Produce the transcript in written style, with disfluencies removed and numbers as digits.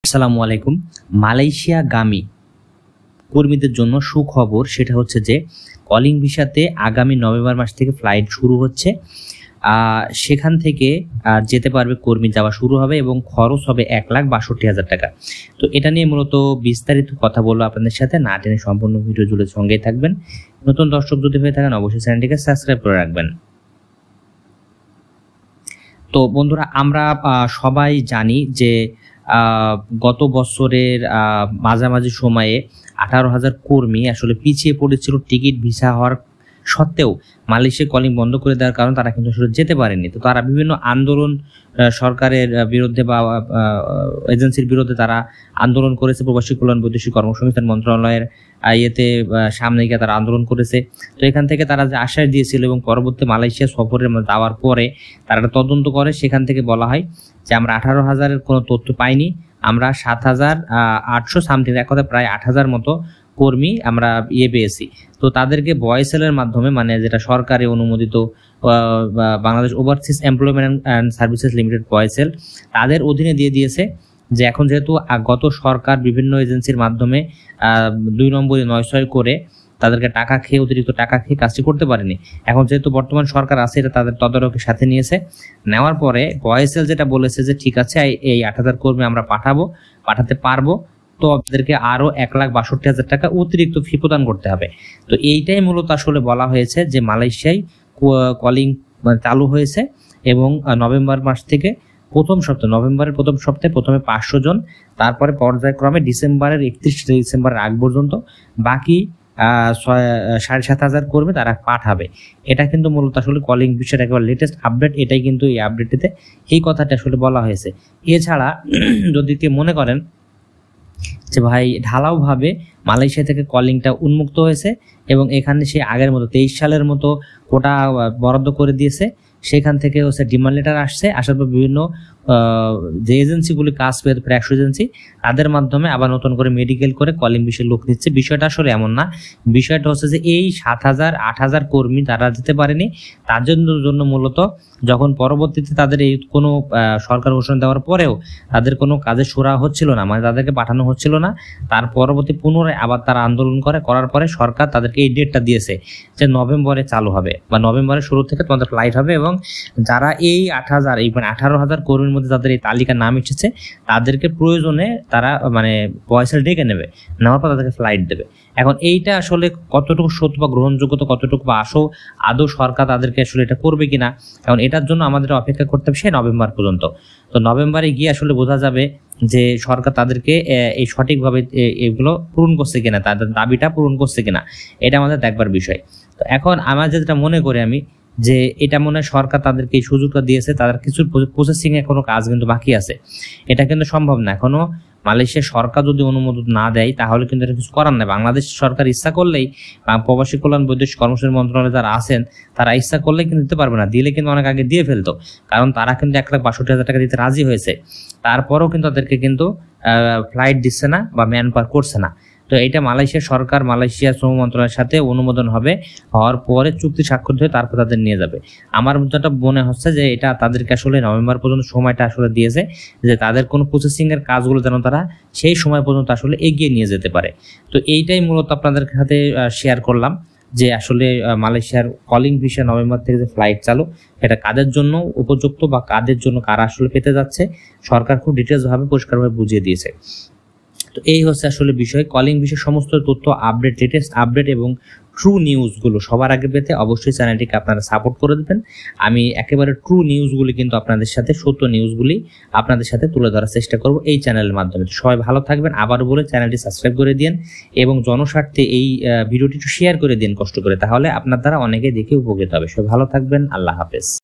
আসসালামু আলাইকুম। মালয়েশিয়াগামী কর্মীদের জন্য সুখবর, সেটা হচ্ছে যে কলিং ভিসাতে আগামী নভেম্বর মাস থেকে ফ্লাইট শুরু হচ্ছে। সেখান থেকে যেতে পারবে কর্মী, যাওয়া শুরু হবে এবং খরচ হবে 1,62,000 টাকা। তো এটা নিয়ে মূলত বিস্তারিত কথা বলবো আপনাদের সাথে, না টেনে সম্পূর্ণ ভিডিও জুড়ে সঙ্গেই থাকবেন। নতুন দর্শক যদি হয়ে থাকেন অবশ্যই চ্যানেলটিকে সাবস্ক্রাইব করে রাখবেন। তো বন্ধুরা, আমরা সবাই জানি যে গত বছরের মাঝামাঝি সময়ে 18,000 কর্মী আসলে পিছিয়ে পড়েছিল টিকিট ভিসা হওয়ার সত্ত্বেও। মালয়েশিয়া কলিং বন্ধ করে দেওয়ার কারণে তারা কিন্তু আসলে যেতে পারেনি। তো তারা বিভিন্ন আন্দোলন সরকারের বিরুদ্ধে বা এজেন্সির বিরুদ্ধে তারা আন্দোলন করেছে। প্রবাসী কল্যাণ বৈদেশিক কর্মসংস্থান মন্ত্রণালয়ের ইয়েতে সামনে গিয়ে তারা আন্দোলন করেছে। তো এখান থেকে তারা যে আশ্বাস দিয়েছিল এবং পরবর্তী মালয়েশিয়া সফরের যাওয়ার পরে তারা একটা তদন্ত করে, সেখান থেকে বলা হয় যে আমরা 18,000-এর কোনো তথ্য পাইনি, আমরা 7,800 সামথিং, এক কথা প্রায় 8,000 মতো কর্মী আমরা পেয়েছি। তো তাদেরকে বয়েসেলের মাধ্যমে, মানে যেটা সরকারি অনুমোদিত Bangladesh overseas employment and services limited BOESL, তাদের অধীনে দিয়ে দিয়েছে। যে এখন যেহেতু গত সরকার বিভিন্ন এজেন্সির মাধ্যমে 2 নম্বরে 9-6 করে তাদেরকে টাকা খেয়ে, অতিরিক্ত টাকা খেয়ে কাজটি করতে পারেনি, এখন যেহেতু বর্তমান সরকার আছে, এটা তাদের তদারকির সাথে নিয়েছে। নেওয়ার পরে বয়েসেল যেটা বলেছে যে ঠিক আছে, এই 8,000 কর্মী আমরা পাঠাতে পারবো, তো আপনাদেরকে আরো 1,62,000 টাকা অতিরিক্ত ফি প্রদান করতে হবে। তো এইটাই মূলত আসলে বলা হয়েছে যে মালয়েশিয়ায় কলিং চালু হয়েছে এবং নভেম্বর মাস থেকে নভেম্বরের প্রথম সপ্তাহে প্রথমে 500 জন, তারপরে পর্যায়ক্রমে ডিসেম্বরের 31 ডিসেম্বরের আগ পর্যন্ত বাকি 7,500 কর্মী তারা পাঠাবে। এটা কিন্তু মূলত আসলে কলিং বিষয়ের একবার লেটেস্ট আপডেট। এটাই কিন্তু এই আপডেটটিতে এই কথাটা আসলে বলা হয়েছে। এছাড়া যদি কেউ মনে করেন যে ভাই ঢালাওভাবে মালয়েশিয়া থেকে কলিংটা উন্মুক্ত হয়েছে এবং এখানে সে আগের মতো 23 সালের মতো কোটা বরাদ্দ করে দিয়েছে, সেখান থেকে হচ্ছে ডিমান্ড লেটার আসছে, আসার পর বিভিন্ন যে এজেন্সিগুলি কাজ পেয়ে প্রায় 100 এজেন্সি, তাদের মাধ্যমে আবার নতুন করে মেডিকেল করে কলিং বিষয়ে লোক নিচ্ছে। বিষয়টা আসলে এমন না, বিষয়টা হচ্ছে যে এই 7,000 8,000 কর্মী তারা যেতে পারেনি, তার জন্য মূলত যখন পরবর্তীতে তাদের এই কোনো সরকার ঘোষণা দেওয়ার পরেও তাদের কোনো কাজে সুরা হচ্ছিল না, মানে তাদেরকে পাঠানো হচ্ছিল না, তার পরবর্তী পুনরায় আবার তারা আন্দোলন করার পরে সরকার তাদেরকে এই ডেটটা দিয়েছে যে নভেম্বরে চালু হবে বা নভেম্বরের শুরু থেকে তোমাদের ফ্লাইট হবে। এবং যারা এই 8,000 মানে 18,000 কর্মীর মধ্যে যাদের এই তালিকার নাম এসেছে, তাদেরকে প্রয়োজনে তারা মানে পয়সা ডেকে নেওয়ার পর তাদেরকে ফ্লাইট দেবে। এখন এইটা আসলে কতটুকু সত্য বা গ্রহণযোগ্যতা কতটুকু বা আদৌ সরকার তাদেরকে আসলে এটা করবে কিনা, এখন এটার জন্য আমাদের অপেক্ষা করতে হবে সেই নভেম্বর পর্যন্ত। তো নভেম্বরে গিয়ে আসলে বোঝা যাবে যে সরকার তাদেরকে এই সঠিকভাবে এগুলো পূরণ করছে কিনা, তাদের দাবিটা পূরণ করছে কিনা, এটা আমাদের দেখবার বিষয়। তো এখন আমার যেটা মনে করি আমি যে এটা মনে হয় সরকার তাদেরকে এই সুযোগটা দিয়েছে, তাদের কিছু প্রসেসিং এ কোনো কাজ কিন্তু বাকি আছে, এটা কিন্তু সম্ভব না। এখনো মালয়েশিয়া সরকার যদি অনুমোদন না দেয় তাহলে কিন্তু এটা কিছু করার নাই। বাংলাদেশ সরকার ইচ্ছা করলেই প্রবাসী কল্যাণ বৈদেশিক কর্মসংস্থান মন্ত্রণালয়ে যারা আছেন তারা ইচ্ছা করলেই কিন্তু দিতে পারবে না, দিলে কিন্তু অনেক আগে দিয়ে ফেলতো, কারণ তারা কিন্তু 1,62,000 টাকা দিতে রাজি হয়েছে। তারপরেও কিন্তু তাদেরকে কিন্তু ফ্লাইট দিচ্ছে না বা ম্যান পাওয়ার করছে না। তো এটা মালয়েশিয়া সরকার, মালয়েশিয়া শ্রম মন্ত্রণালয়ের সাথে অনুমোদন হওয়ার পরে চুক্তি স্বাক্ষর হয়ে তারপর তাদের নিয়ে যাবে। আমার যেটা মনে হচ্ছে যে এটা তাদেরকে আসলে নভেম্বর পর্যন্ত সময়টা আসলে দিয়েছে যে তাদের কোনো প্রসেসিং এর কাজগুলো যেন তারা সেই সময় পর্যন্ত আসলে এগিয়ে নিয়ে যেতে পারে। তো এইটাই মূলত আপনাদের সাথে শেয়ার করলাম যে আসলে মালয়েশিয়ার কলিং ভিসা নভেম্বর থেকে যে ফ্লাইট চালু, এটা কাদের জন্য উপযুক্ত বা কাদের জন্য কারা আসলে পেতে যাচ্ছে, সরকার খুব ডিটেলস ভাবে পরিষ্কারভাবে বুঝিয়ে দিয়েছে। তো এই হচ্ছে আসলে বিষয়। কলিং বিষয়ে সমস্ত তথ্য আপডেট, লেটেস্ট আপডেট এবং ট্রু নিউজগুলো সবার আগে পেতে অবশ্যই চ্যানেলটিকে আপনারা সাপোর্ট করে দেবেন। আমি একেবারে ট্রু নিউজগুলি কিন্তু আপনাদের সাথে, সত্য নিউজগুলি আপনাদের সাথে তুলে ধরার চেষ্টা করব এই চ্যানেলের মাধ্যমে। সবাই ভালো থাকবেন, আবার বলে চ্যানেলটি সাবস্ক্রাইব করে দিন এবং জনস্বার্থে এই ভিডিওটি একটু শেয়ার করে দিন কষ্ট করে, তাহলে আপনার দ্বারা অনেকে দেখে উপকৃত হবে। সবাই ভালো থাকবেন, আল্লাহ হাফেজ।